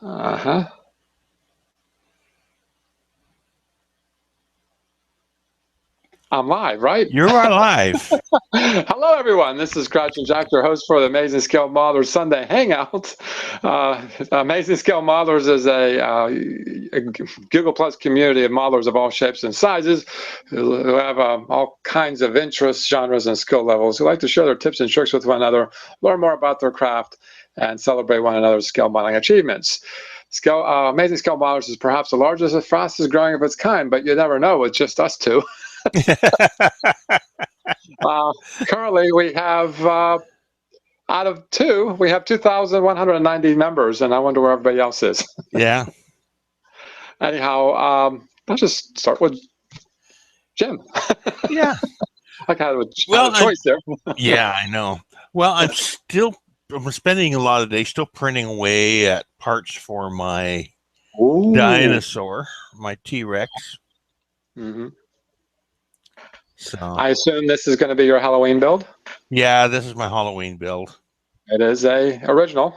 Uh-huh. I'm live, right? You're alive. Hello, everyone. This is Crouching Jack, your host for the Amazing Scale Modelers Sunday Hangout. Amazing Scale Modelers is a Google Plus community of modelers of all shapes and sizes who have all kinds of interests, genres, and skill levels who like to share their tips and tricks with one another, learn more about their craft, and celebrate one another's scale modeling achievements. Amazing Scale Modelers is perhaps the largest and fastest growing of its kind, but you never know with just us two. Currently, we have out of two, we have 2,190 members, and I wonder where everybody else is. Yeah. Anyhow, let's just start with Jim. Yeah. I kind of had a choice there. Yeah, I know. Well, I'm spending a lot of days still printing away at parts for my dinosaur, my T-Rex. Mm-hmm. So I assume this is going to be your Halloween build? Yeah, this is my Halloween build. It is a original.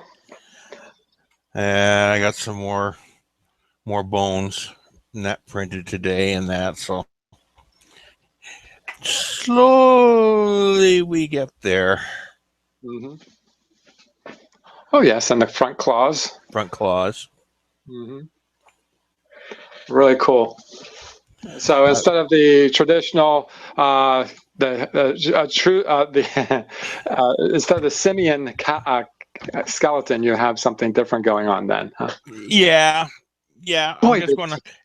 And I got some more bones net printed today and that, so slowly we get there. Mm-hmm. Oh, yes, and the front claws. Front claws. Mm-hmm. Really cool. So instead of the traditional, instead of the simian skeleton, you have something different going on then, huh? Yeah. Boy,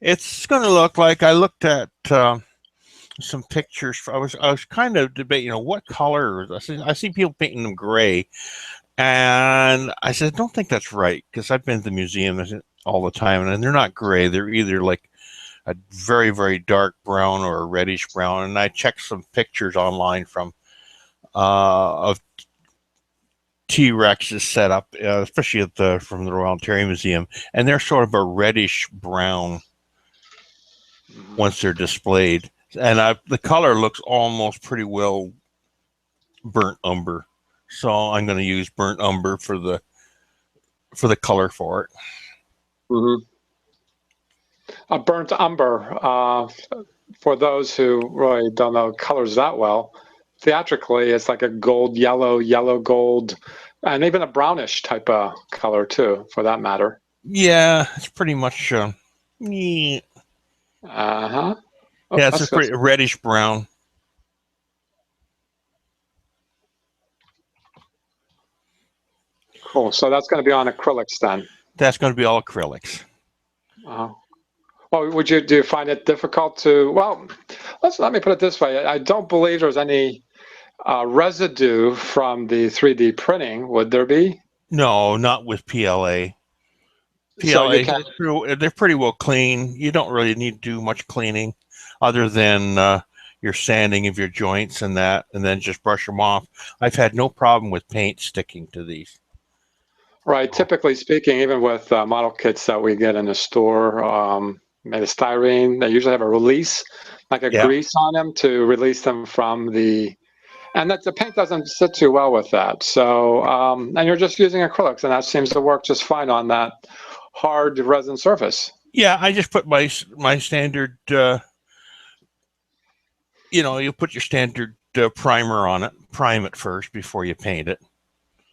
it's gonna look like, I looked at some pictures. I was kind of debating, what color. I see people painting them gray, and I said, I don't think that's right, because I've been to the museum all the time, and they're not gray. They're either like a very, very dark brown or a reddish brown. And I checked some pictures online from of T-Rexes set up, especially from the Royal Ontario Museum, and they're sort of a reddish brown once they're displayed. And the color looks almost pretty well burnt umber, so I'm going to use burnt umber for the color for it. Mm-hmm. A burnt umber, for those who really don't know colors that well, theatrically it's like a gold, yellow, gold, and even a brownish type of color too, for that matter. Yeah, it's pretty much. Uh-huh. Oh, yeah, it's a pretty reddish brown. Cool. So that's going to be on acrylics then. That's going to be all acrylics. Well, do you find it difficult to? Well, let me put it this way. I don't believe there's any residue from the 3D printing. Would there be? No, not with PLA. PLA, so they're pretty well clean. You don't really need to do much cleaning, other than your sanding of your joints and that, and then just brush them off. I've had no problem with paint sticking to these. Right. Typically speaking, even with model kits that we get in the store, made of styrene, they usually have a release, like a grease on them to release them from and that the paint doesn't sit too well with that. So, and you're just using acrylics, and that seems to work just fine on that hard resin surface. Yeah, I just put my standard, you put your standard primer on it, prime it first before you paint it.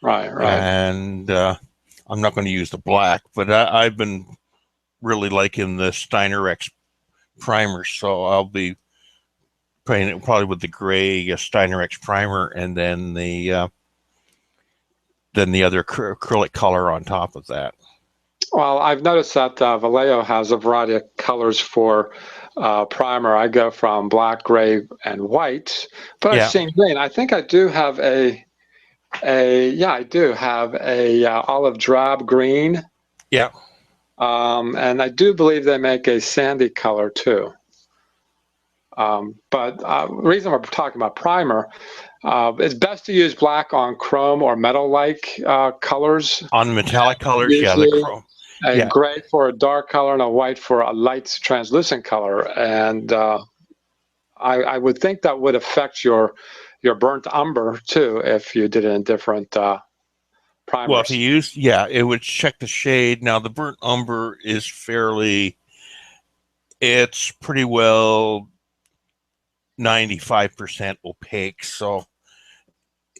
Right. And I'm not going to use the black, but I've been really liking the Steinerex primer, so I'll be painting it probably with the gray Steinerex primer, and then the other acrylic color on top of that. Well, I've noticed that Vallejo has a variety of colors for primer. I go from black, gray, and white, but I've seen green. I think I do have I do have a olive drab green. Yeah. And I do believe they make a sandy color too. But the reason we're talking about primer, it's best to use black on chrome or metal-like colors. On metallic colors, usually, the chrome. A gray for a dark color and a white for a light translucent color. And I would think that would affect your burnt umber too if you did it in different primers. Well, if you use, yeah, it would check the shade. Now, the burnt umber is it's pretty well 95% opaque, so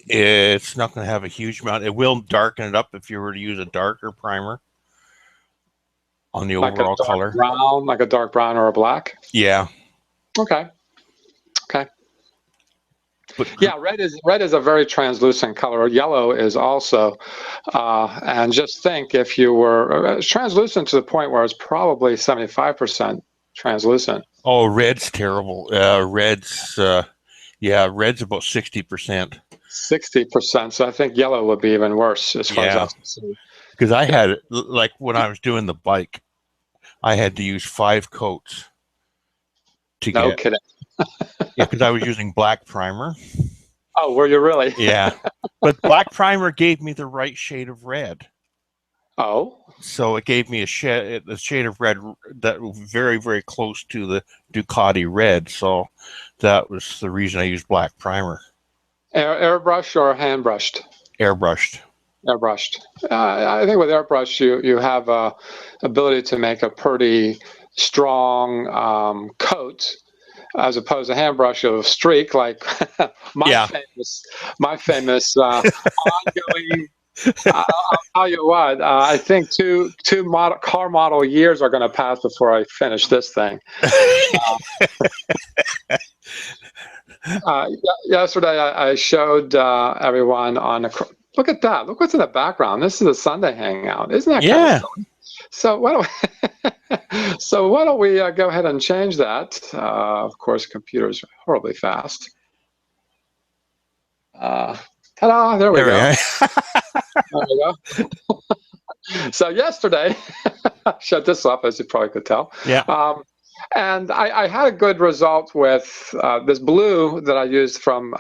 it's not going to have a huge amount. It will darken it up if you were to use a darker primer on the like a overall dark color. brown, like a dark brown or a black. Yeah. Okay. Okay. But Yeah, red is a very translucent color. Yellow is also, and just think if you were it's translucent to the point where it's probably 75% translucent. oh, red's terrible. Red's red's about 60%. 60%. So I think yellow would be even worse as far as Yeah. that's concerned. Because I had, like, when I was doing the bike, I had to use 5 coats to No get. kidding. Yeah, because I was using black primer. Oh, were you really? Yeah. But black primer gave me the right shade of red. Oh. So it gave me a shade of red that was very, very close to the Ducati red. So that was the reason I used black primer. Airbrush or hand brushed? Airbrushed. Airbrushed. I think with airbrush, you have ability to make a pretty strong coat, as opposed to hand brush of streak like Yeah. my famous ongoing. I'll tell you what. I think two car model years are going to pass before I finish this thing. Yesterday, I showed everyone on a. Look at that! Look what's in the background. This is a Sunday hangout. Isn't that kind of silly? So why don't we go ahead and change that? Of course, computers are horribly fast. Ta-da! There we go. There we go. So yesterday, shut this off, as you probably could tell. Yeah. And I had a good result with this blue that I used from,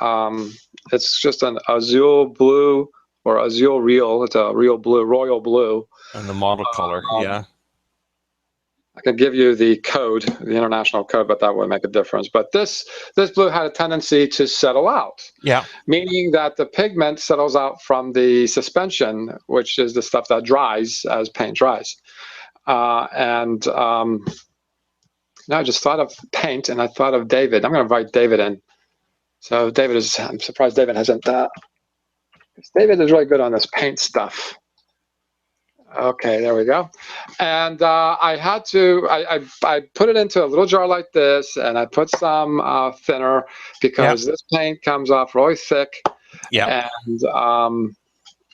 it's just an Azul blue or Azul Real. It's a real blue, royal blue. And the model color, yeah. I could give you the code, the international code, but that would make a difference. But this blue had a tendency to settle out. Yeah. Meaning that the pigment settles out from the suspension, which is the stuff that dries as paint dries. Now I just thought of paint, and I thought of David. I'm going to invite David in. So I'm surprised David hasn't. David is really good on this paint stuff. Okay, there we go. And I had to, I put it into a little jar like this, and I put some thinner because this paint comes off really thick. Yeah. And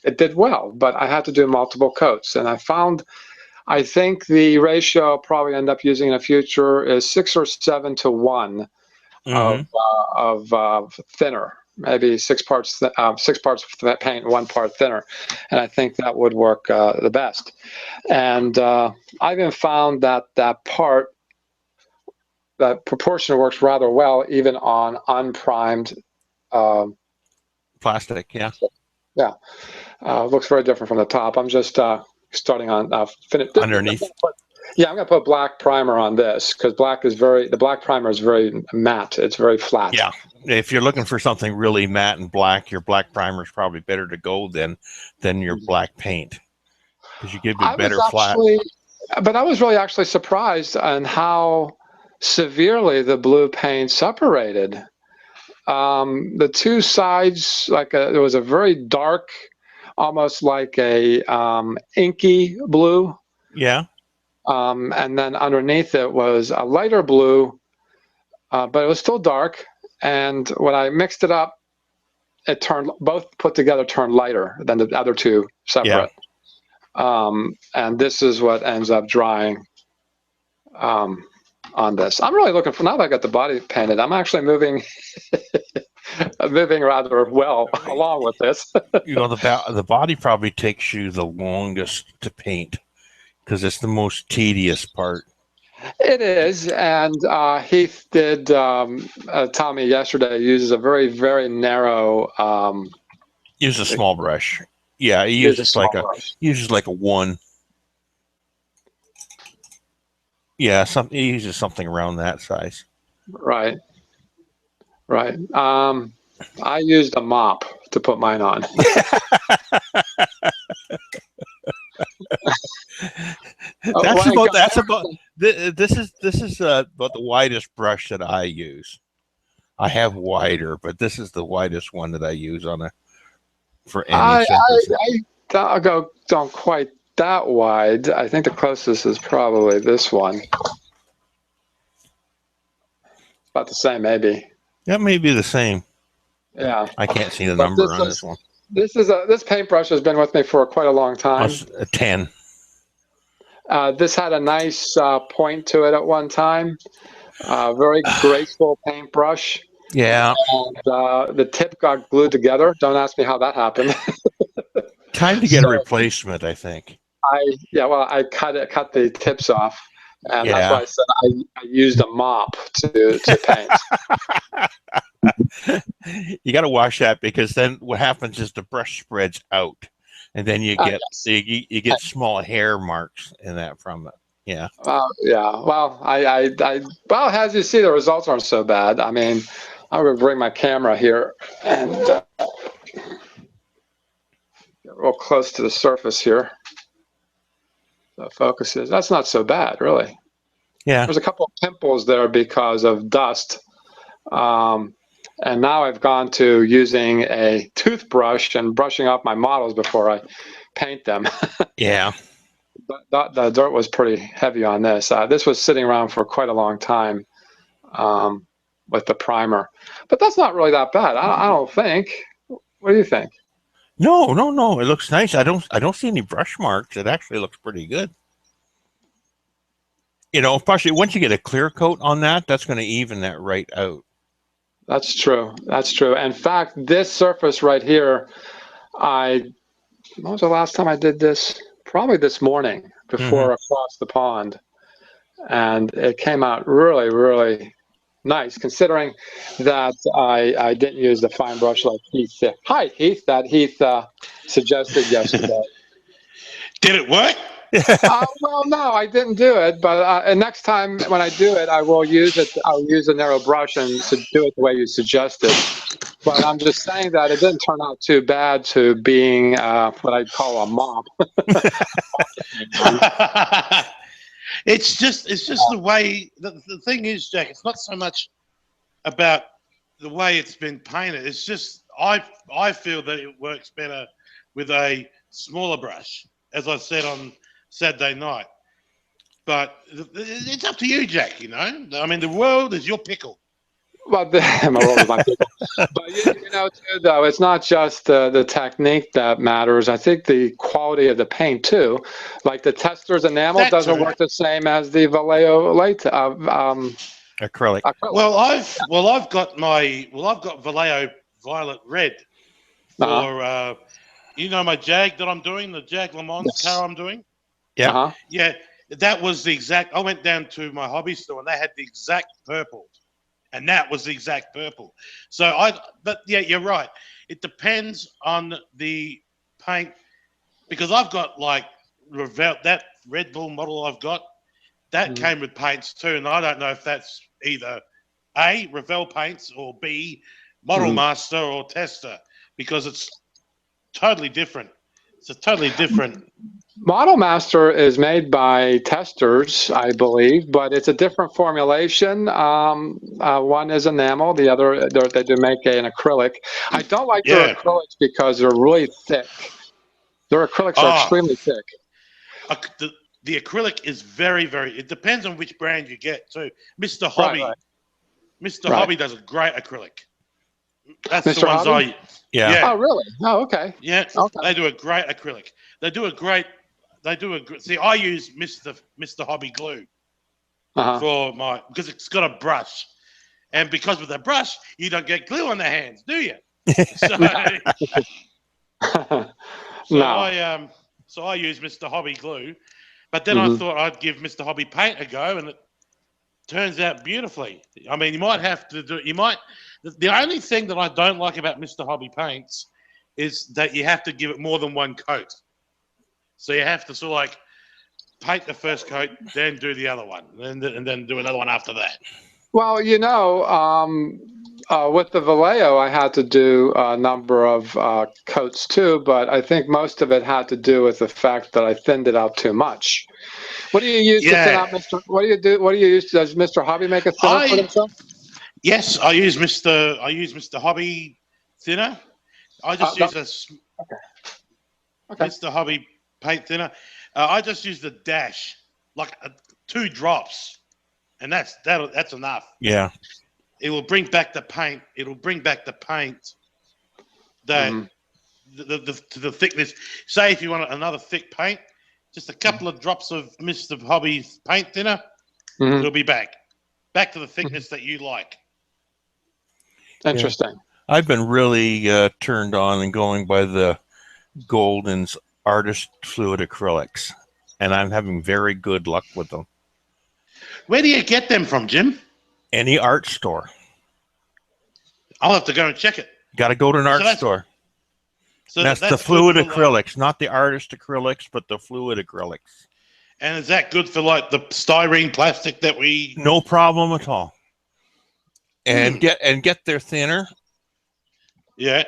it did well, but I had to do multiple coats. And I think the ratio I'll probably end up using in the future is 6 or 7 to 1 of thinner. Maybe 6 parts paint, 1 part thinner, and I think that would work the best. And I even found that that proportion works rather well even on unprimed plastic. Yeah. Yeah, looks very different from the top. I'm just starting on underneath. Yeah, I'm going to put black primer on this because the black primer is very matte. It's very flat. Yeah. If you're looking for something really matte and black, your black primer is probably better to go than your black paint because you give you better flat. But I was really actually surprised on how severely the blue paint separated. The two sides, there was a very dark, almost like a inky blue. Yeah. And then underneath it was a lighter blue, but it was still dark. And when I mixed it up, both put together turned lighter than the other two separate. Yeah. And this is what ends up drying on this. I'm really looking for, now that I got the body painted, I'm actually moving rather well along with this. The body probably takes you the longest to paint because it's the most tedious part. It is, and Heath did tell me yesterday he uses a very, very narrow. Use a small brush. Yeah, he uses like a 1. Yeah, he uses something around that size. Right. I used a mop to put mine on. That's Well, about this is about the widest brush that I use. I have wider, but this is the widest one that I use for any surface. I don't quite that wide. I think the closest is probably this one. About the same, maybe. That may be the same. Yeah. I can't see the But number on this one. This paintbrush has been with me for quite a long time. It's a 10. This had a nice point to it at one time. Very graceful paintbrush. Yeah. And the tip got glued together. Don't ask me how that happened. Time to get a replacement, I think. I cut the tips off, and that's Yeah. why I said I used a mop to paint. You got to wash that, because then what happens is the brush spreads out, and then you get Yes. you get small hair marks in that from it. Yeah. Yeah. Well, well, as you see, the results aren't so bad. I mean, I'm gonna bring my camera here and get real close to the surface here. The focus is. That's not so bad, really. Yeah. There's a couple of pimples there because of dust. And now I've gone to using a toothbrush and brushing off my models before I paint them. Yeah. The dirt was pretty heavy on this. This was sitting around for quite a long time with the primer. But that's not really that bad, I don't think. What do you think? No. It looks nice. I don't see any brush marks. It actually looks pretty good. Especially once you get a clear coat on that, that's going to even that right out. That's true. That's true. In fact, this surface right here, when was the last time I did this? Probably this morning before across the pond. And it came out really, really nice, considering that I didn't use the fine brush like Heath said. Hi, Heath, that Heath suggested yesterday. Did it work? Well, no, I didn't do it, but and next time when I do it, I will use it. I'll use a narrow brush and to do it the way you suggested. But I'm just saying that it didn't turn out too bad to being what I'd call a mop. It's just the way. The thing is, Jack, it's not so much about the way it's been painted. It's just I feel that it works better with a smaller brush, as I said on Saturday night. But it's up to you, Jack. I mean, the world is your pickle. Well, my world is my pickle. But too, though, it's not just the technique that matters. I think the quality of the paint too. Like the Tester's enamel doesn't work the same as the Vallejo acrylic. Well, I've got Vallejo Violet Red for my Jag that I'm doing, the Jag Le Mans car I'm doing. Yeah. Yeah, that was the exact. I went down to my hobby store and they had the exact purple, and that was the exact purple. But yeah, you're right. It depends on the paint, because I've got like that Red Bull model I've got that came with paints too, and I don't know if that's either A, Revell paints, or B, Model Master or Tester, because it's totally different. It's a totally different. Model Master is made by Testers, I believe, but it's a different formulation. One is enamel, the other they do make an acrylic. I don't like their acrylics because they're really thick. Their acrylics are extremely thick. The acrylic is very, very. It depends on which brand you get too. Mr. Hobby, right. Mr. Hobby does a great acrylic. That's Mr. the ones Hobby? Yeah. Oh, really? Oh, okay. Yeah. Okay. They do a great acrylic. See, I use Mr. Hobby glue for because it's got a brush, and because with a brush you don't get glue on the hands, do you? So I use Mr. Hobby glue, but then I thought I'd give Mr. Hobby paint a go, and it turns out beautifully. I mean, you might have to do. The only thing that I don't like about Mr. Hobby paints is that you have to give it more than one coat. So you have to sort of like paint the first coat, then do the other one, and then do another one after that. Well, With the Vallejo, I had to do a number of coats too, but I think most of it had to do with the fact that I thinned it out too much. What do you use to thin Yeah, out, Mr.? What do you do? What do you use? Does Mr. Hobby make a thinner for I himself? yes, I use Mr. Hobby thinner. I just No, use okay. Mr. Hobby paint thinner. I just use the dash, like 2 drops, and that's enough. Yeah. It will bring back the paint. It'll bring back the paint that Mhm. to the thickness. Say if you want another thick paint, just a couple of drops of Mr. Hobby's paint thinner, Mhm. it'll be back to the thickness that you like. Interesting. I've been really turned on and going by the Golden's Artist Fluid Acrylics, and I'm having very good luck with them. Where do you get them from, Jim? Any art store. I'll have to go and check it. Got to go to an art that's- store. So That's the good fluid for, like- acrylics, not the artist acrylics, but the fluid acrylics. and is that good for like the styrene plastic that we? No problem at all. And get their thinner. Yeah.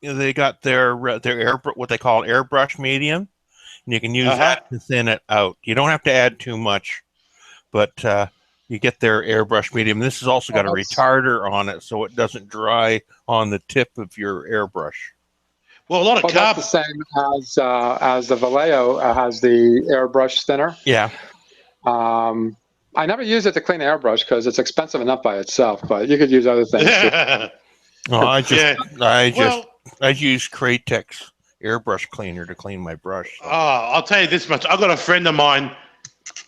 They got their what they call airbrush medium, and you can use that to thin it out. You don't have to add too much, but you get their airbrush medium. This has also got a retarder on it, so it doesn't dry on the tip of your airbrush. Well, a lot of That's the same as the Vallejo has the airbrush thinner. Yeah. I never use it to clean airbrush because it's expensive enough by itself, but you could use other things too. No, I use Kratex airbrush cleaner to clean my brush. So. Oh, I'll tell you this much. I've got a friend of mine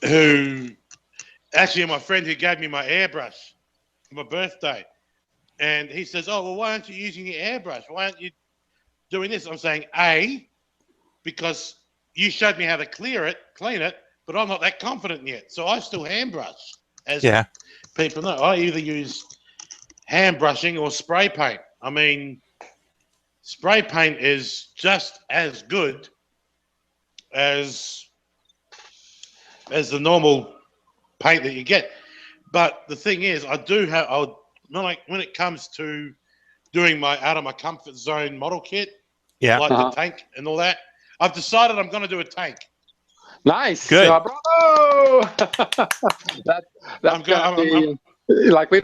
who, actually, my friend who gave me my airbrush for my birthday, and he says, "Oh, well, why aren't you using your airbrush? Why aren't you doing this?" I'm saying, A, because you showed me how to clean it, but I'm not that confident yet, so I still hand brush. As people know, I either use hand brushing or spray paint. I mean, spray paint is just as good as the normal paint that you get. But the thing is, when it comes to doing my out of my comfort zone model kit, like the tank and all that, I've decided I'm going to do a tank. Nice. Good. Bravo. Like we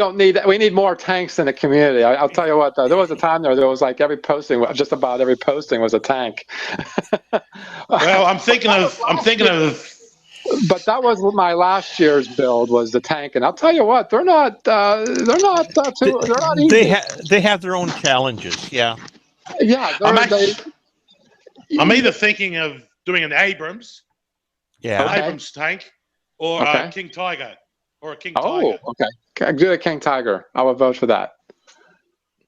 need more tanks in the community. I'll tell you what, there was a time there was like just about every posting was a tank. Well, I'm thinking of. But that was my last year's build was the tank, and I'll tell you what, they're not easy. They have their own challenges. Yeah. Yeah. I'm either thinking of doing an Abrams. Yeah. An Abrams tank, or a King Tiger, or a King Tiger. Oh, okay. Do a King Tiger. I would vote for that.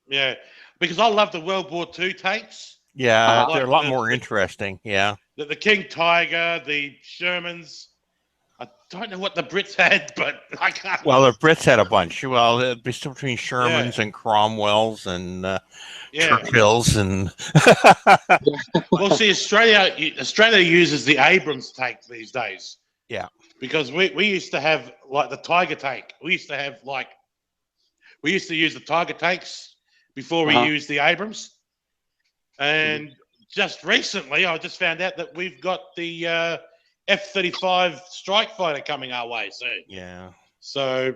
Yeah, because I love the World War II tanks. Yeah, they're a lot more interesting. Yeah. The King Tiger, the Shermans. I don't know what the Brits had, but I can't. Well, the Brits had a bunch. Well, it'd be between Shermans and Cromwells and Churchills and. Well, see, Australia uses the Abrams tank these days. Yeah. Because we used to have like the Tiger tank. We used to use the Tiger tanks before we used the Abrams. And just recently, I just found out that we've got the F-35 strike fighter coming our way soon. Yeah. So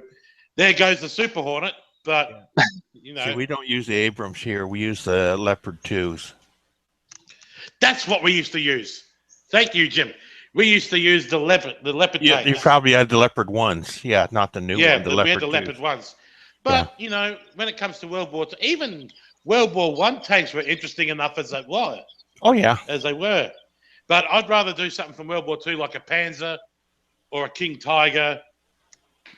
there goes the Super Hornet. But, See, we don't use the Abrams here. We use the Leopard 2s. That's what we used to use. Thank you, Jim. We used to use the Leopard tanks. You probably had the Leopard 1s. Yeah, not the new one. Yeah, we had the Leopard ones. But, when it comes to World War II, even World War I tanks were interesting enough as they were. Oh, yeah. As they were. But I'd rather do something from World War II like a Panzer or a King Tiger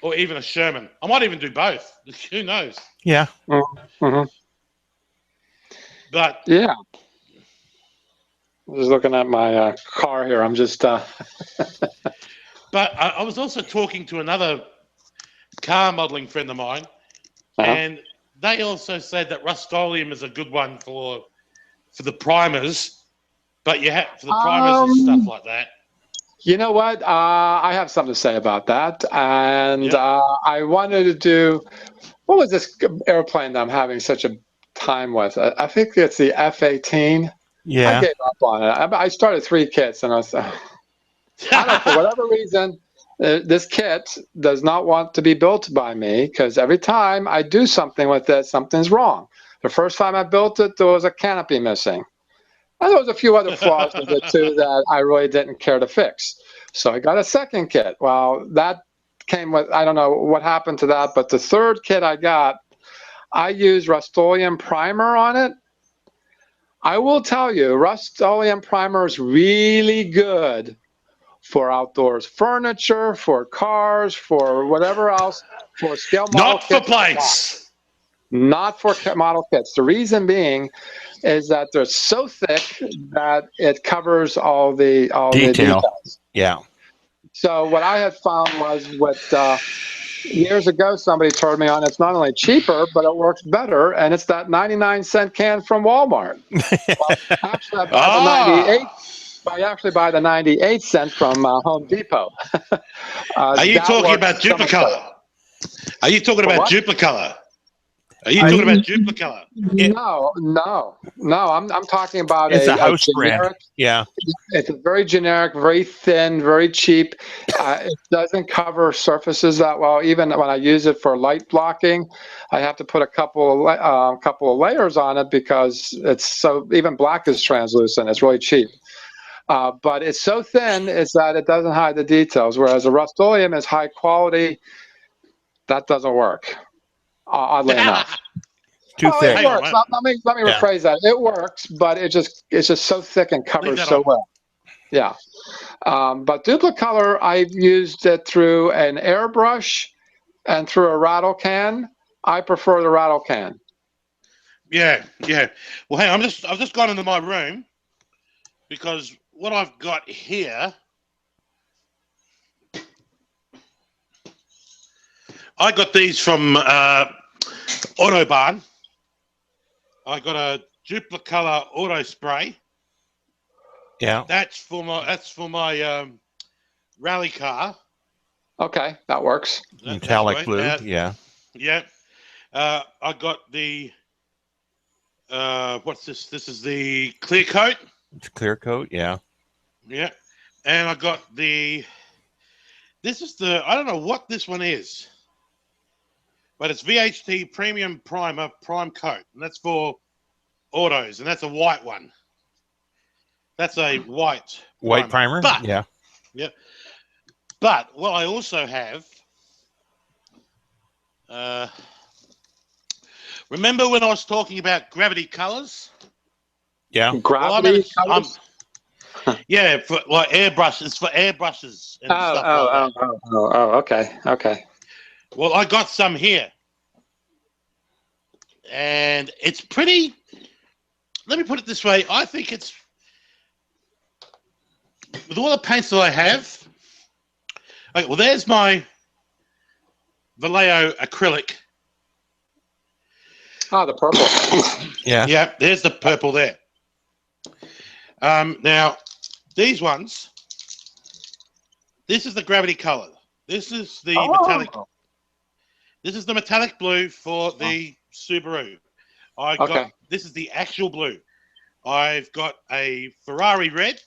or even a Sherman. I might even do both. Who knows? Yeah. Mm-hmm. But yeah. I'm just looking at my car here. I'm just. But I was also talking to another car modeling friend of mine, and they also said that Rust-Oleum is a good one for the primers, but you have for the primers and stuff like that. You know what? I have something to say about that, and I wanted to do. what was this airplane that I'm having such a time with? I think it's the F-18. I Yeah. gave up on it. I started 3 kits, and I was, I don't, for whatever reason, this kit does not want to be built by me because every time I do something with it, something's wrong. The first time I built it, there was a canopy missing. And there was a few other flaws with it too that I really didn't care to fix. So I got a second kit. Well, that came with, I don't know what happened to that, but the third kit I got, I used Rust-Oleum primer on it. I will tell you, Rust-Oleum primer is really good for outdoors furniture, for cars, for whatever else, for scale model Not for kits. plates. Not for model kits. The reason being is that they're so thick that it covers all the details. Yeah. So what I had found was years ago somebody told me on, it's not only cheaper, but it works better, and it's that 99-cent can from Walmart. Well, actually, I actually buy the 98 cent from Home Depot. Are you talking about Duplicolor? Are you talking about Duplicolor? Are you talking about Duplicolor? No. I'm talking about it's a house generic brand. Yeah. It's a very generic, very thin, very cheap. It doesn't cover surfaces that well. Even when I use it for light blocking, I have to put a couple of layers on it because it's so, even black is translucent. It's really cheap. But it's so thin is that it doesn't hide the details, whereas a Rust-Oleum is high quality. That doesn't work, oddly enough. Too thick. It works. Let me rephrase that. It works, but it's just so thick and covers so well. Yeah. But Duplicolor, I've used it through an airbrush and through a rattle can. I prefer the rattle can. Yeah. Well, hey, I've just gone into my room because what I've got here, I got these from Autobahn. I got a Duplicolor auto spray. Yeah. That's for my rally car. Okay, that works. Metallic blue. Yeah. Yeah. I got the what's this? This is the clear coat. It's clear coat. Yeah. Yeah. And I got this is the, I don't know what this one is, but it's VHT Premium Primer Prime Coat, and that's for autos, and that's a white one. That's a white primer. But, yeah. But what I also have, remember when I was talking about gravity colors? Yeah. Gravity colors? Yeah, for like airbrushes. It's for airbrushes and stuff like that. Okay. Well, I got some here. And it's pretty, let me put it this way. I think it's, with all the paints that I have, okay, well, there's my Vallejo acrylic. Oh, the purple. Yeah. Yeah, there's the purple there. Now, these ones, this is the gravity color. This is the metallic. This is the metallic blue for the Subaru. This is the actual blue. I've got a Ferrari red.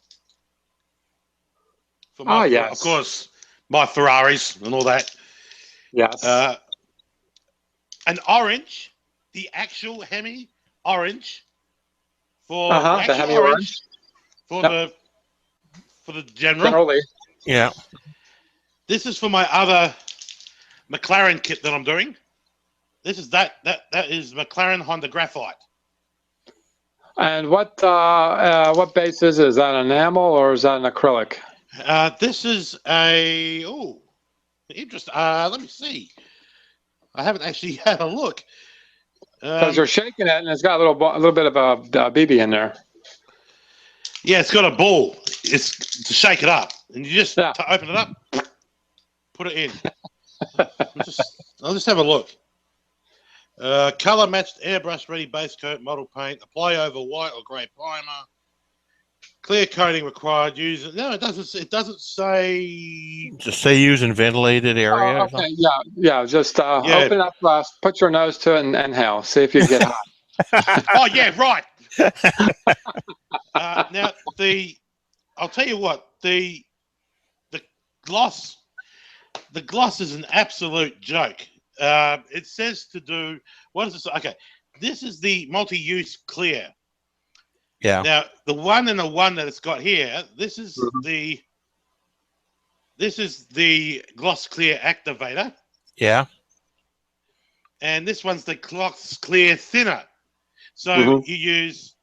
For my, of course, my Ferraris and all that. Yes. An orange, the actual Hemi orange for the Hemi orange. For the general. Generally. Yeah. This is for my other McLaren kit that I'm doing. This is that is McLaren Honda Graphite. And what base is it? Is that enamel or is that an acrylic? This is a interesting. Let me see. I haven't actually had a look. Because you're shaking it and it's got a little bit of a BB in there. Yeah, it's got a ball. It's to shake it up, and you just to open it up, put it in. I'll just have a look. Color matched airbrush ready base coat model paint. Apply over white or grey primer. Clear coating required. Use it. No, it doesn't. It doesn't say. Just say using ventilated area Oh, or something. okay. Yeah. Yeah. Just Yeah. open up, put your nose to it and inhale. See if you get hot. Oh yeah, right. Now I'll tell you what the gloss is an absolute joke. It says to do what is this? Okay, this is the multi-use clear. Yeah. Now the one that it's got here. This is the gloss clear activator, Yeah. and this one's the gloss clear thinner. So you use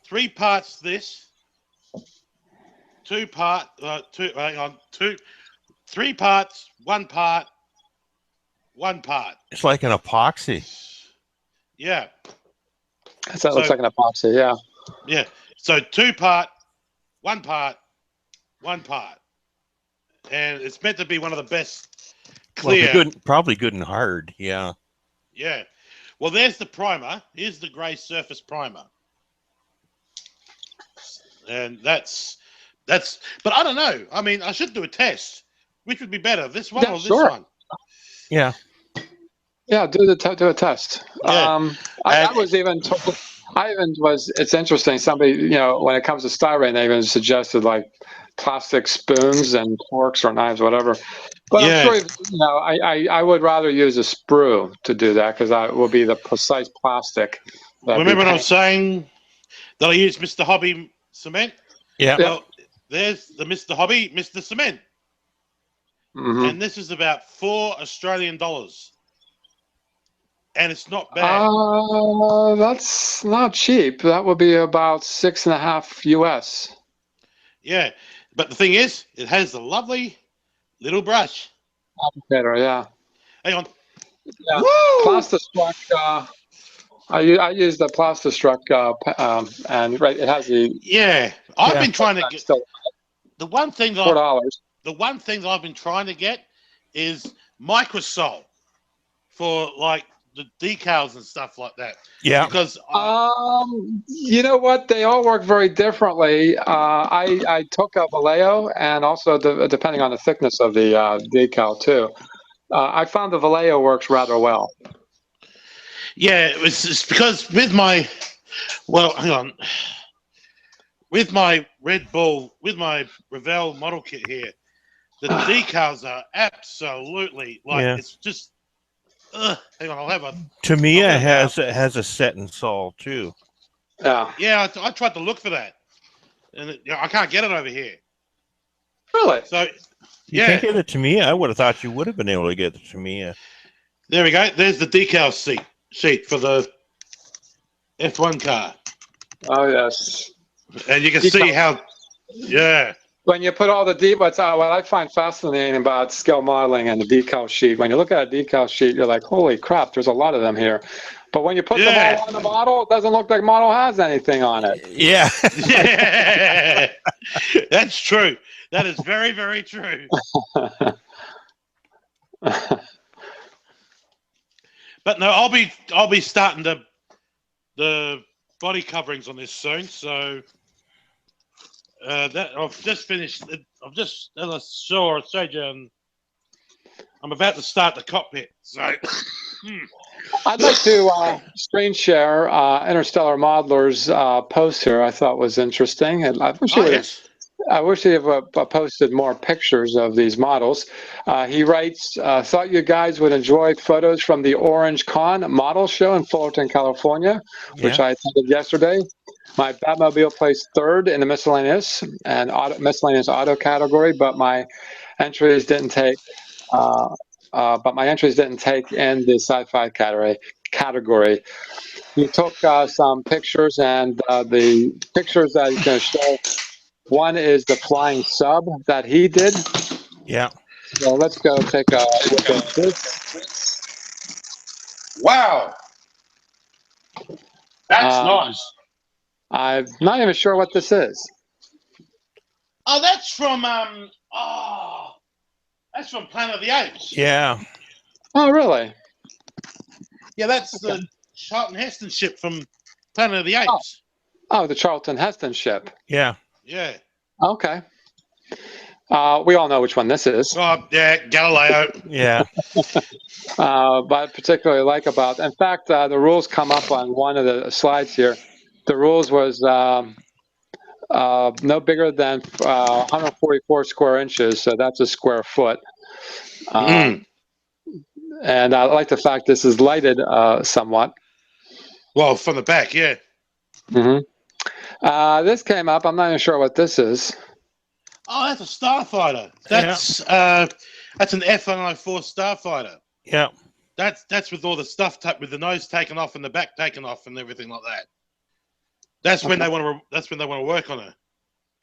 3 parts this, 3 parts, 1 part, 1 part. It's like an epoxy. Yeah. So it looks like an epoxy. Yeah. Yeah. So 2 part, 1 part, 1 part. And it's meant to be one of the best clear. Well, probably good and hard. Yeah. Yeah. Well, there's the primer. Here's the grey surface primer. And that's but I don't know. I mean, I should do a test. Which would be better, this one or this one? Yeah. Yeah, do a test. Yeah. It's interesting. Somebody, when it comes to styrene, they even suggested like plastic spoons and forks or knives, whatever. But Yeah. I'm sure, I would rather use a sprue to do that because that will be the precise plastic. Remember what I was saying that I used Mr. Hobby cement? Yeah. Well, there's the Mr. Hobby, Mr. Cement. Mm-hmm. And this is about $4 Australian. And it's not bad. That's not cheap. That would be about $6.50 US. Yeah. But the thing is, it has a lovely little brush. Applicator, yeah. Hang on. Yeah. Plastistruck. I use the Plastistruck, and it has the. Yeah. I've been trying to get still the one thing that $4. The one thing that I've been trying to get is Microsol for like the decals and stuff like that. Yeah. Because you know what? They all work very differently. I took a Vallejo, and also depending on the thickness of the decal too. I found the Vallejo works rather well. yeah, it's because with my hang on. With my Red Bull, with my Revell model kit here, the decals are absolutely it's just. Hang on, I'll have a. Tamiya has a set and sol too. Yeah. Yeah, I tried to look for that, and I can't get it over here. Really? So, You can't get the Tamiya. I would have thought you would have been able to get the Tamiya. There we go. There's the decal sheet for the F1 car. Oh yes. And you can see how, when you put all the what I find fascinating about scale modeling and the decal sheet, when you look at a decal sheet, you're like, holy crap, there's a lot of them here. But when you put them all on the model, it doesn't look like the model has anything on it. Yeah. Yeah. That's true. That is very, very true. But no, I'll be starting the body coverings on this soon, so that I've just finished. I've just, as I showed you, I'm about to start the cockpit. So I'd like to screen share Interstellar Modeler's post here. I thought was interesting, and I wish he would have posted more pictures of these models. He writes, thought you guys would enjoy photos from the Orange Con model show in Fullerton, California, which I attended yesterday. My Batmobile placed third in the miscellaneous and miscellaneous auto category, but my entries didn't take. In the sci-fi category. He took some pictures, and the pictures that he's going to show. One is the flying sub that he did. Yeah. So let's go take a look at this. Wow, that's nice. I'm not even sure what this is. Oh, that's from that's from Planet of the Apes. Yeah. Oh, really? Yeah, that's the Charlton Heston ship from Planet of the Apes. Oh, the Charlton Heston ship. Yeah. Yeah. Okay. We all know which one this is. Oh, yeah, Galileo. Yeah. But I particularly like about, in fact, the rules come up on one of the slides here. The rules was no bigger than 144 square inches, so that's a square foot. And I like the fact this is lighted somewhat. Well, from the back, yeah. This came up. I'm not even sure what this is. Oh, that's a starfighter. That's an F-104 starfighter. Yeah. That's with all the stuff with the nose taken off and the back taken off and everything like that. That's when they want to. That's when they want to work on it.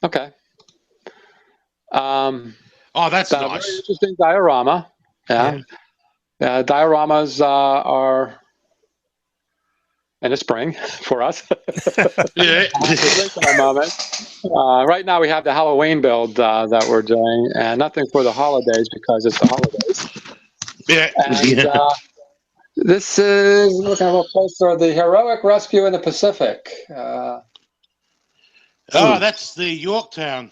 Okay. Oh, that's Very nice. interesting diorama. Yeah. Dioramas are in the spring for us. Yeah. A moment. Right now we have the Halloween build that we're doing, and nothing for the holidays because it's the holidays. Yeah. And this is looking a little closer. The heroic rescue in the Pacific. Oh, that's the Yorktown.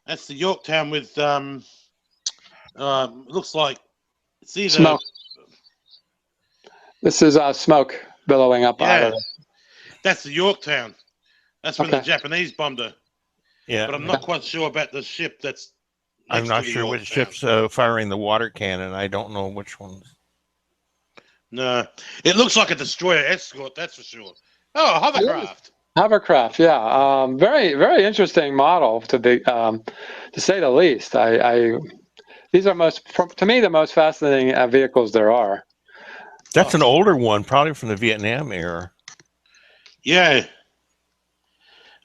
That's the Yorktown with looks like it's either smoke. This is smoke billowing up out of it. That's the Yorktown. That's when the Japanese bombed her. Yeah. But I'm not quite sure about the ship that's I'm not sure which ship's firing the water cannon. I don't know which ones. No. It looks like a destroyer escort, that's for sure. Oh, a hovercraft. Hovercraft, yeah. Very, very interesting model to say the least. These are to me, the most fascinating vehicles there are. That's an older one, probably from the Vietnam era. Yeah.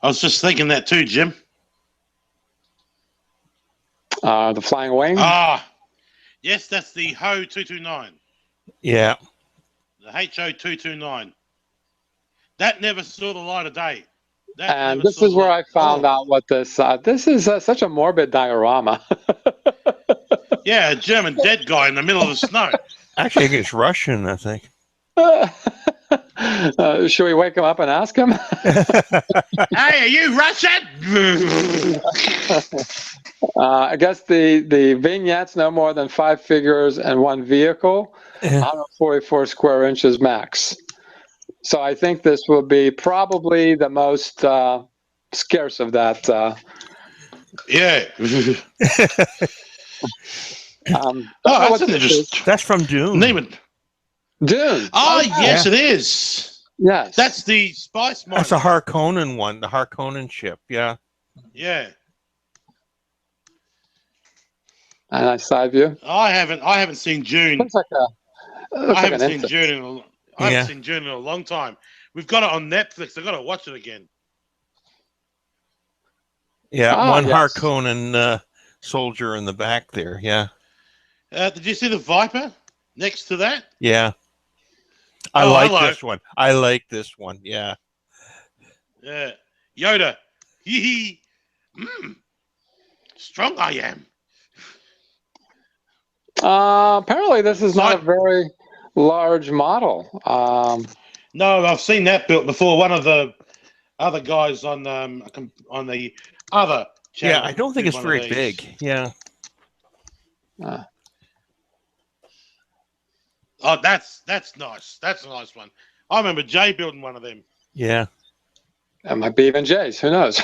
I was just thinking that too, Jim. The Flying Wing? Yes, that's the HO 229. Yeah. The HO 229. That never saw the light of day. And this is where I found out what this is such a morbid diorama. Yeah, a German dead guy in the middle of the snow. Actually, I think it's Russian, I think. Should we wake him up and ask him? Hey, are you Russian? I guess the vignettes no more than 5 figures and 1 vehicle, 144 square inches max. So I think this will be probably the most scarce of that. Yeah. That's interesting. That's from Dune. Dune. Oh, yes, it is. Yes. That's the Spice Mine. That's a Harkonnen one, the Harkonnen ship. Yeah. Yeah. A nice side view. I haven't seen Dune. Looks like I haven't seen Dune in a long time. We've got it on Netflix. I've got to watch it again. Yeah, one Harkonnen soldier in the back there. Yeah. Did you see the Viper next to that? Yeah. I this one. I like this one. Yeah. Yeah. Yoda. Hee. Strong I am. Apparently, this is not a very large model. No, I've seen that built before. One of the other guys on the other channel. Yeah, I don't think it's very big. Yeah. Oh, that's nice. That's a nice one. I remember Jay building one of them. Yeah. That might be even Jay's. Who knows?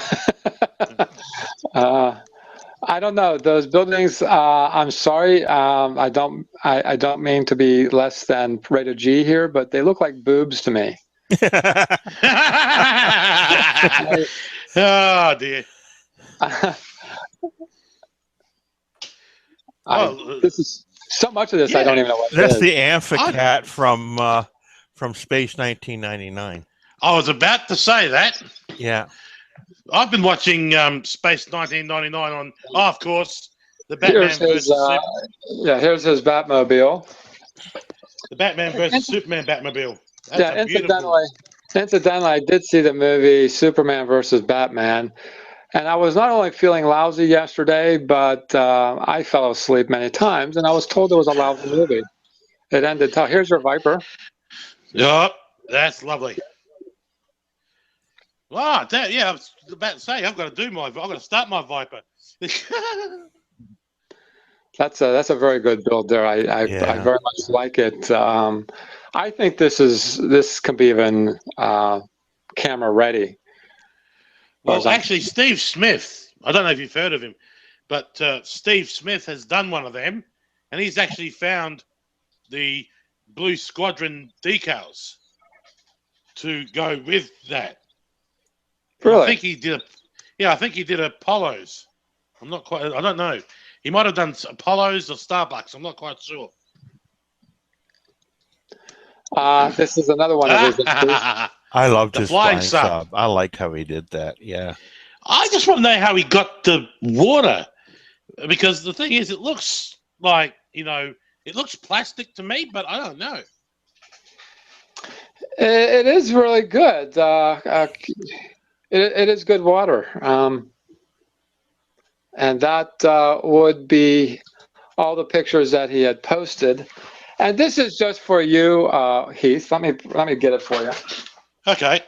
I don't know those buildings. I'm sorry. I don't mean to be less than rated G here, but they look like boobs to me. Oh dear. This is so much of this. I don't even know what. That's the Amphicat from Space 1999. I was about to say that. Yeah. I've been watching Space 1999 on, of course, the Batman versus Superman. Yeah, here's his Batmobile. The Batman versus Superman Batmobile. Incidentally, I did see the movie Superman versus Batman, and I was not only feeling lousy yesterday, but I fell asleep many times, and I was told it was a lousy movie. It ended. Here's your Viper. Yep, that's lovely. Ah, yeah, I was about to say I've got to start my Viper. That's a very good build there. I Yeah. very much like it. I think this can be even camera ready. Well, actually, Steve Smith, I don't know if you've heard of him, but Steve Smith has done one of them, and he's actually found the Blue Squadron decals to go with that. And I Really? think he did I think he did Apollos. I don't know. He might have done Apollos or Starbucks. I'm not quite sure. This is another one of his. I loved The his flying flying sub. sub. I like how he did that. Yeah. I just want to know how he got the water, because the thing is, it looks like, it looks plastic to me, but I don't know. It is really good. It is good water. And that would be all the pictures that he had posted. And this is just for you, Heath. Let me get it for you. Okay.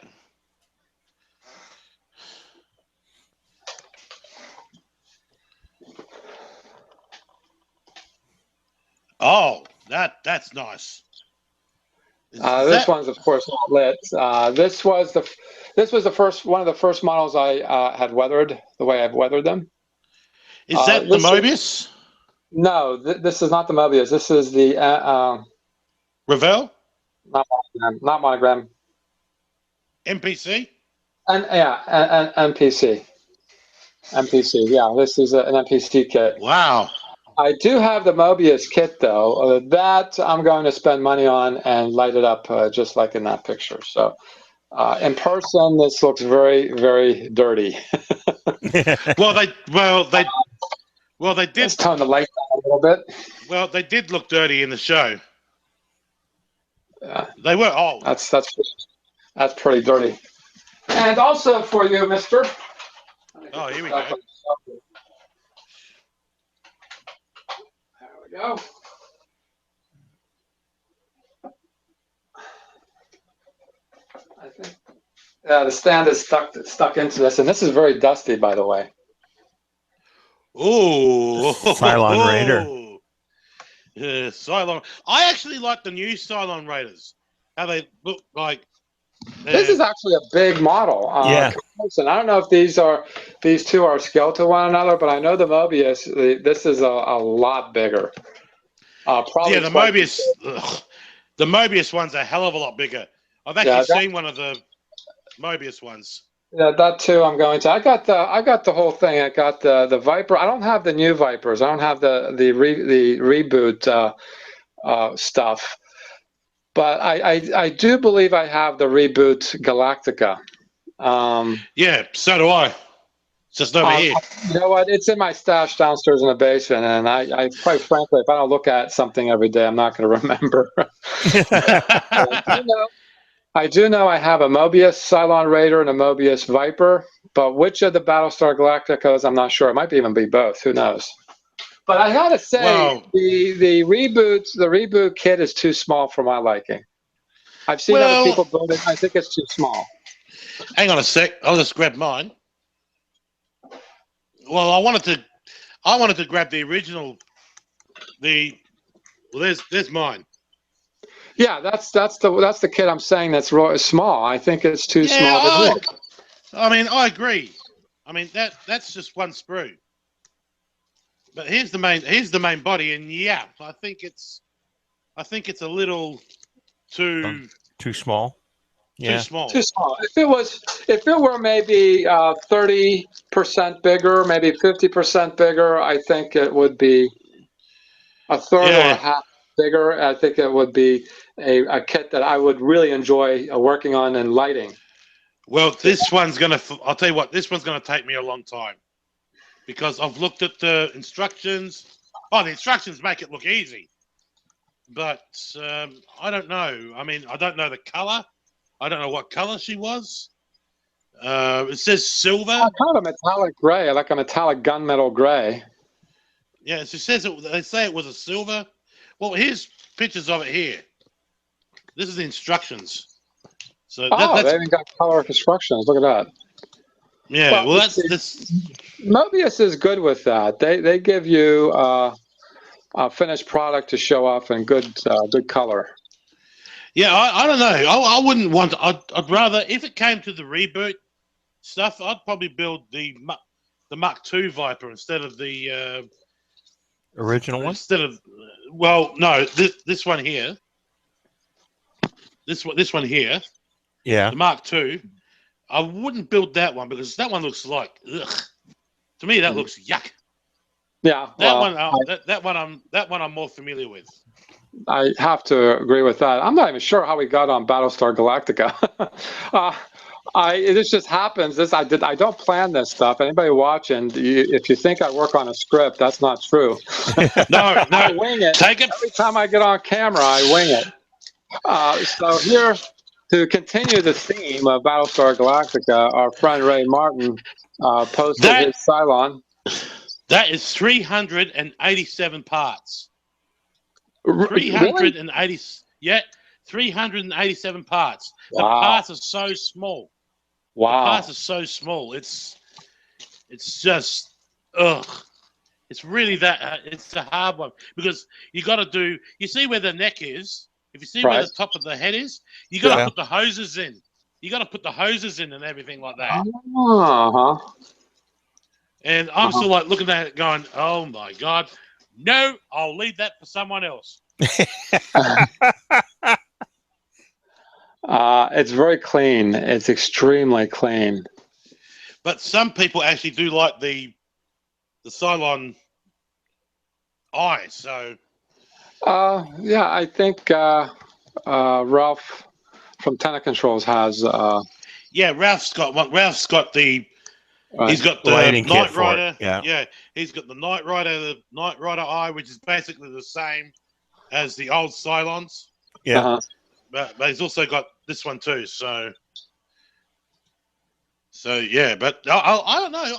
Oh, that's nice. This one's of course not lit. This was the first one of the first models I had weathered the way I've weathered them. Is that the This Mobius? No, this is not the Mobius. This is the Revell? not monogram. Not monogram. MPC? And yeah, and MPC. MPC. Yeah, this is an MPC kit. Wow. I do have the Mobius kit though. That I'm going to spend money on and light it up just like in that picture. So in person, this looks very, very dirty. Well, they did. Let's tone the light down a little bit. Well, they did look dirty in the show. Yeah, They were. Oh, that's pretty dirty. And also for you, Mister. Oh, here we go. There we go. I think the stand is stuck into this, and this is very dusty, by the way. Oh, Cylon Raider. Yeah, Cylon. I actually like the new Cylon Raiders. How they look like. This is actually a big model. Yeah. Comparison. I don't know if these two are scaled to one another, but I know the Mobius. This is a lot bigger. Probably Yeah, the Mobius. The Mobius one's a hell of a lot bigger. I've actually seen one of the Mobius ones. Yeah, that too. I'm going to. I got the whole thing. I got the Viper. I don't have the new Vipers. I don't have the reboot stuff. But I do believe I have the reboot Galactica. Yeah, so do I. It's just over here. You know what? It's in my stash downstairs in the basement, and I quite frankly, if I don't look at something every day, I'm not going to remember. I do know I have a Mobius Cylon Raider and a Mobius Viper, but which of the Battlestar Galacticas, I'm not sure. It might even be both. Who knows? But I gotta say, the reboot kit is too small for my liking. I've seen other people build it. I think it's too small. Hang on a sec. I'll just grab mine. Well, I wanted to grab the original. There's mine. Yeah, that's the kit I'm saying that's small. I think it's too small. I mean, I agree. I mean that's just one sprue. But here's the main body, and yeah, I think it's a little too small. Yeah. Too small. Too small. If it were maybe 30% bigger, maybe 50% bigger, I think it would be a third or a half bigger. I think it would be a kit that I would really enjoy working on and lighting. Well, I'll tell you what, this one's gonna take me a long time. Because I've looked at the instructions. Oh, the instructions make it look easy. But I don't know. I mean, I don't know the color. I don't know what color she was. It says silver. Kind of a metallic gray, like a metallic gunmetal gray. Yeah, it says they say it was a silver. Well, here's pictures of it here. This is the instructions. So Oh, that's they even got color constructions. Look at that. yeah. Well, see, that's Mobius is good with that. They give you a finished product to show off in good color. yeah. I don't know. I wouldn't want. I'd rather if it came to the reboot stuff, I'd probably build the Mark II Viper instead of the Original one? instead of well, no, this one here. This one here, Yeah. the Mark II. I wouldn't build that one because that one looks like ugh. To me, that looks yuck. Yeah, That well, one, that one I'm more familiar with. I have to agree with that. I'm not even sure how we got on Battlestar Galactica. This just happens. I don't plan this stuff. Anybody watching, if you think I work on a script, that's not true. No, I wing it. take it. Every time I get on camera, I wing it. So here, to continue the theme of Battlestar Galactica, our friend Ray Martin posted his Cylon. That is 387 parts. Really? 380. Yeah, 387 parts. The Wow. parts are so small. Wow. The parts are so small. It's just ugh. It's really that. It's a hard one because you got to do. You see where the neck is. If you see where the top of the head is, you got to put the hoses in. You got to put the hoses in and everything like that. Uh-huh. And I'm still like looking at it, going, "Oh my god, no! I'll leave that for someone else." It's very clean. It's extremely clean. But some people actually do like the Cylon eye. So yeah, I think Ralph from Tenant Controls has. yeah, Ralph's got one. Ralph's got the. Right. He's got the Lighting kit Knight for Rider. it, yeah. Yeah, he's got the Knight Rider eye, which is basically the same as the old Cylons. Yeah. But he's also got this one too. So yeah, but I don't know.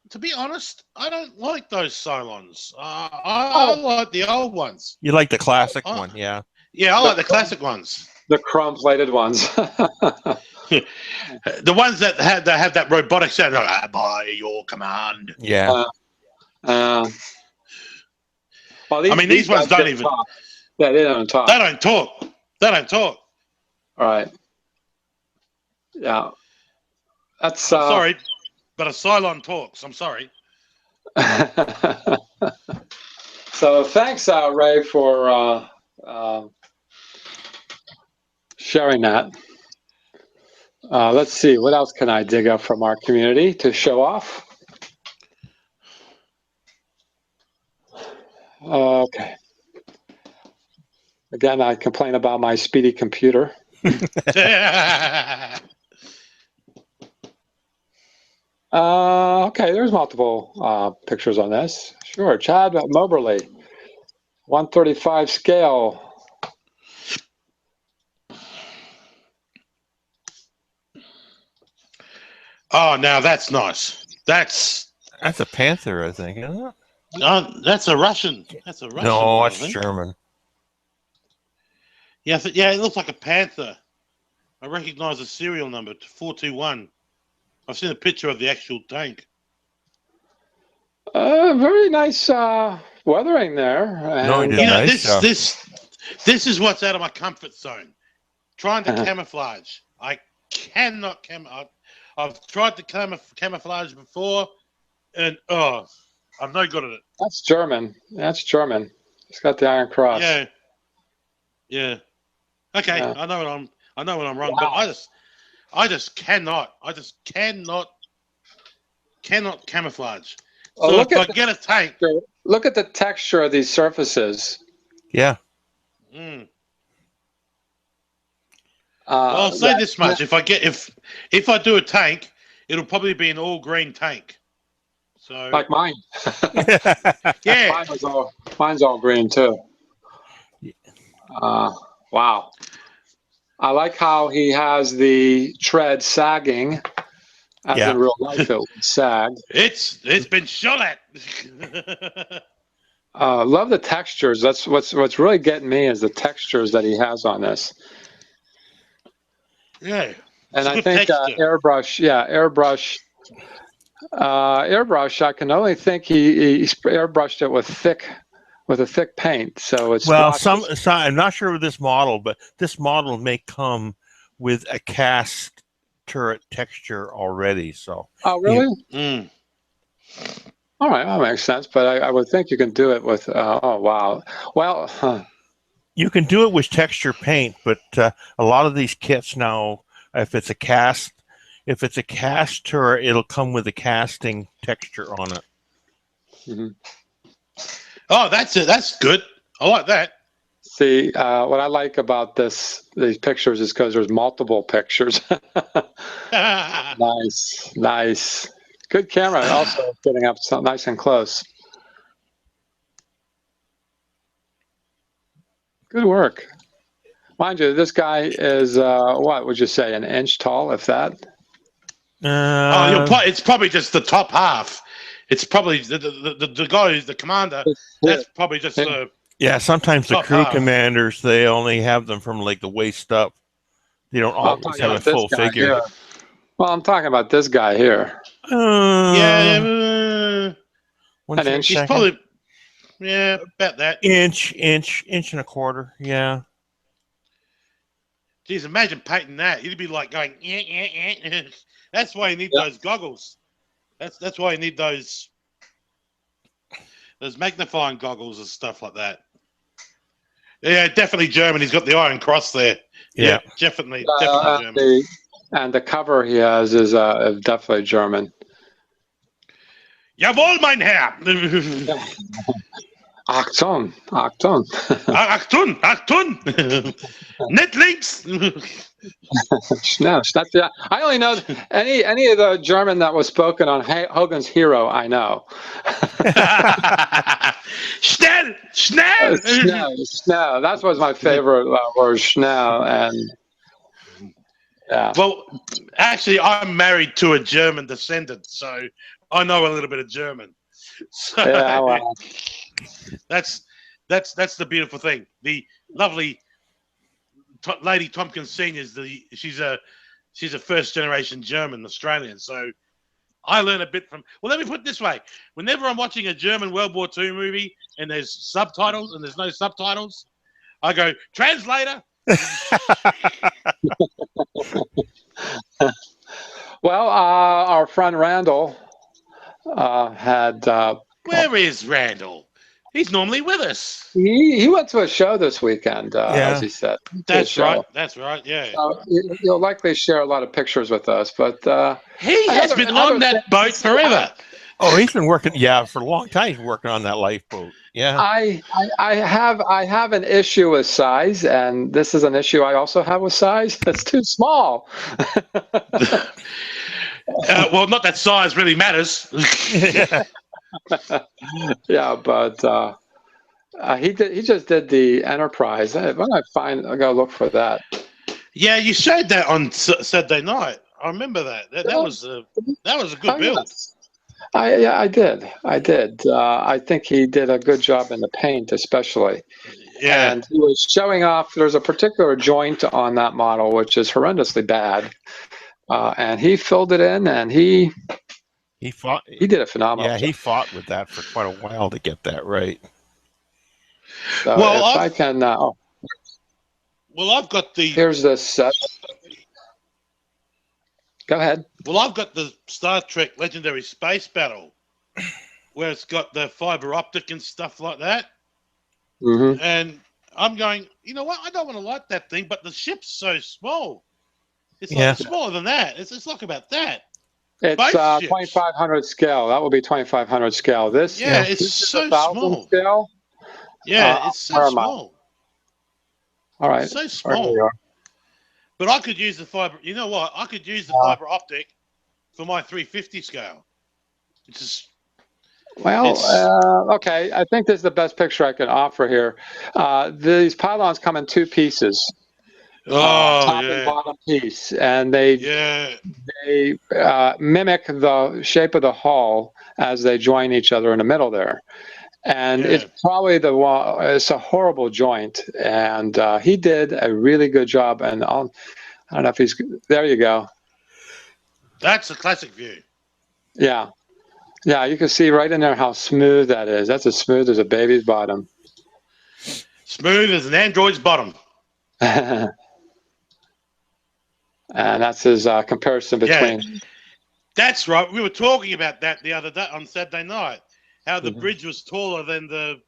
To be honest, I don't like those Cylons. I like the old ones. You like the classic one, yeah. Yeah, I like the classic ones. The chrome-plated ones. The ones that have that robotic sound, like, by your command. Yeah. Well, these ones don't even talk. Yeah, they don't talk. They don't talk. They don't talk. All right. Yeah. That's I'm sorry, but a Cylon talks. I'm sorry. So thanks, Ray, for sharing that. Let's see, what else can I dig up from our community to show off? Okay. Again, I complain about my speedy computer. Okay, there's multiple pictures on this. Sure, Chad Moberly, 135 scale. Oh, now that's nice. That's a Panther, I think, isn't it? No, that's a Russian. That's a Russian. No, that's German. Yeah, yeah, it looks like a Panther. I recognize the serial number, 421. I've seen a picture of the actual tank. Very nice weathering there. No, he did nice. This is what's out of my comfort zone. Trying to camouflage. I cannot I've tried to camouflage before, and I'm no good at it. That's German. That's German. It's got the Iron Cross. Yeah. Yeah. Okay, I know when I'm wrong, but I just cannot camouflage. So look if I get a tank, look at the texture of these surfaces. Yeah. Well, I'll say this much: if I do a tank, it'll probably be an all green tank. So like mine. Yeah, mine's all green too. Wow. I like how he has the tread sagging. As in real life, it would sag. It's been shot at. Love the textures. That's what's really getting me is the textures that he has on this. Yeah. And It's I good think texture. airbrush, airbrush. I can only think he airbrushed it with a thick paint, so it Well, splotches. I'm not sure with this model, but this model may come with a cast turret texture already. So Oh, you really? Mm. All right, that makes sense. But I would think you can do it with. Oh, wow. Well, you can do it with texture paint, but a lot of these kits now, if it's a cast, if it's a cast turret, it'll come with a casting texture on it. mhm. Oh, that's it. That's good. I like that. See, what I like about these pictures is because there's multiple pictures. Nice, nice. Good camera. Also getting up so nice and close. Good work. Mind you, this guy is what would you say, an inch tall, if that? It's probably just the top half. It's probably the guy who's the commander. Here, That's probably just here. the Yeah, sometimes the top crew half. commanders, they only have them from like the waist up. They don't I'm always talking have a about this full guy figure. here. Well, I'm talking about this guy here. Yeah, One An inch. he's second. probably about that. inch and a quarter. Yeah. Geez, imagine painting that. You'd be like going. That's why you need Yeah. those goggles. That's why you need those magnifying goggles and stuff like that. Yeah, definitely German. He's got the Iron Cross there. Yeah, definitely German. And the cover he has is definitely German. Jawohl, mein Herr. Achtung, Achtung. Achtung, Achtung. Net links. No, yeah. I only know any of the German that was spoken on Hogan's Hero. I know. Schnell, schnell. Schnell. That was my favorite word, schnell. And yeah. Well, actually, I'm married to a German descendant, so I know a little bit of German. So Yeah, well. that's the beautiful thing. The lovely Lady Tompkins Senior she's a first generation German Australian. So I learn a bit from. Well, let me put it this way: whenever I'm watching a German World War II movie and there's subtitles and there's no subtitles, I go translator. Well, our friend Randall had. Where is Randall? He's normally with us. He went to a show this weekend, as he said. That's right. That's right. Yeah. So he'll likely share a lot of pictures with us, but he has been on that boat forever. Oh, he's been working. Yeah, for a long time. He's been working on that lifeboat. Yeah. I have an issue with size, and this is an issue I also have with size. It's too small. Well, not that size really matters. Yeah, but he just did the Enterprise. When I go look for that. Yeah, you showed that on Saturday night. I remember that. That was a good build. Yes. I did. I think he did a good job in the paint, especially. Yeah. And he was showing off. There's a particular joint on that model which is horrendously bad, and he filled it in, and he fought. He did a phenomenal job. He fought with that for quite a while to get that right. So well, I can. Well, I've got the. Here's this set. Go ahead. Well, I've got the Star Trek Legendary Space Battle, where it's got the fiber optic and stuff like that. Mm-hmm. And I'm going, you know what? I don't want to like that thing, but the ship's so small. It's like smaller than that. It's like about that. It's 2500 scale. That will be 2500 scale. This it's so small. Scale. Yeah, it's so small. All right. It's so small. But I could use the fiber. You know what? I could use the fiber optic for my 350 scale. It's just. Well, okay. I think this is the best picture I can offer here. These pylons come in two pieces. Top and bottom piece, and they mimic the shape of the hull as they join each other in the middle there. And it's probably it's a horrible joint, and he did a really good job. And I don't know if he's there. You go. That's a classic view. Yeah. Yeah, you can see right in there how smooth that is. That's as smooth as a baby's bottom. Smooth as an android's bottom. And that's his comparison between. Yeah, that's right. We were talking about that the other day on Saturday night. How the bridge was taller than the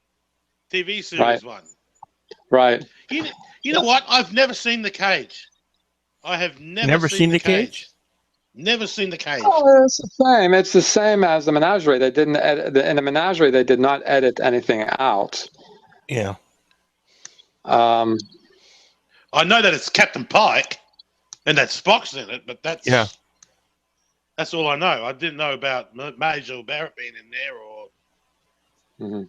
TV series one. Right. You know what? I've never seen the cage. I have never seen the cage? Never seen the cage. Oh, it's the same. It's the same as the menagerie. They didn't edit in the menagerie. They did not edit anything out. Yeah. I know that it's Captain Pike, and that Spock's in it, but that's all I know. I didn't know about Major or Barrett being in there or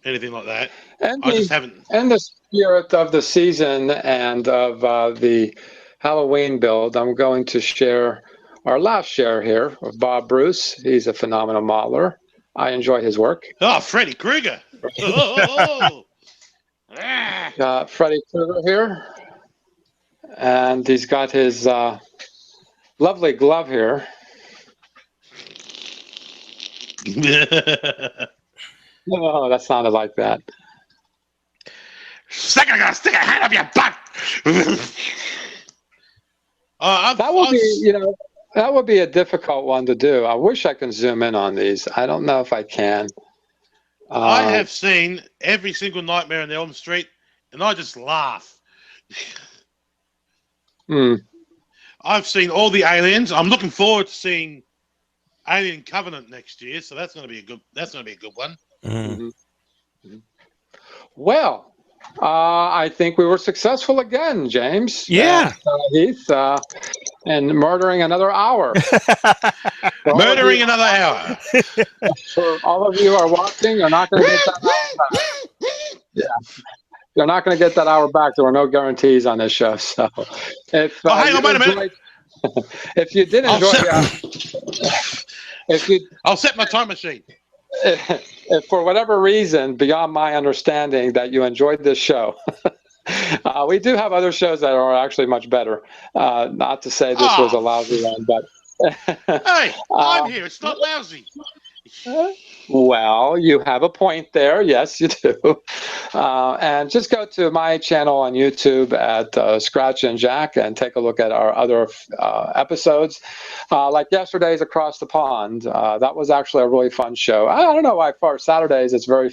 anything like that. And I just haven't. And the spirit of the season and of the Halloween build, I'm going to share our last share here of Bob Bruce. He's a phenomenal modeler. I enjoy his work. Oh, Freddy Krueger. Freddy Krueger here. And he's got his lovely glove here. Oh, that sounded like that. Second, I'm gonna stick a hand up your butt. That would be, that would be a difficult one to do. I wish I could zoom in on these. I don't know if I can. I have seen every single Nightmare on Elm Street, and I just laugh. I've seen all the aliens. I'm looking forward to seeing Alien Covenant next year, so that's going to be a good. That's going to be a good one. Well, I think we were successful again, James. Yeah, Heath, and murdering another hour. Murdering another hour. For all of you who are watching, you're not going to get that hour back. Yeah. You're not going to get that hour back. There were no guarantees on this show. So, if hang on, wait a minute. If you did enjoy, I'll set my time machine. If for whatever reason, beyond my understanding, that you enjoyed this show, we do have other shows that are actually much better. Not to say this was a lousy one, but hey, I'm here. It's not lousy. Well, you have a point there. Yes, you do. And just go to my channel on YouTube at Scratch and Jack and take a look at our other episodes. Like yesterday's Across the Pond. That was actually a really fun show. I don't know why for Saturdays it's very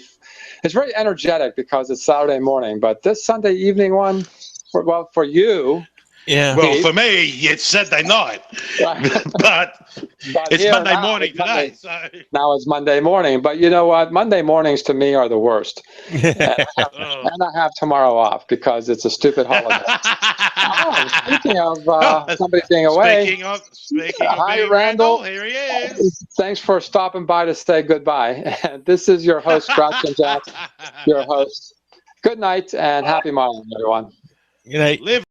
energetic because it's Saturday morning. But this Sunday evening one, for you. Yeah. Well, for me, it's Saturday night, but it's Monday morning today. So now it's Monday morning, but you know what? Monday mornings to me are the worst, and I have tomorrow off because it's a stupid holiday. Speaking of somebody being away, speaking of hi Randall, here he is. Thanks for stopping by to say goodbye. And this is your host, Scratch and Jack, your host. Good night and happy morning, everyone. Good night. Live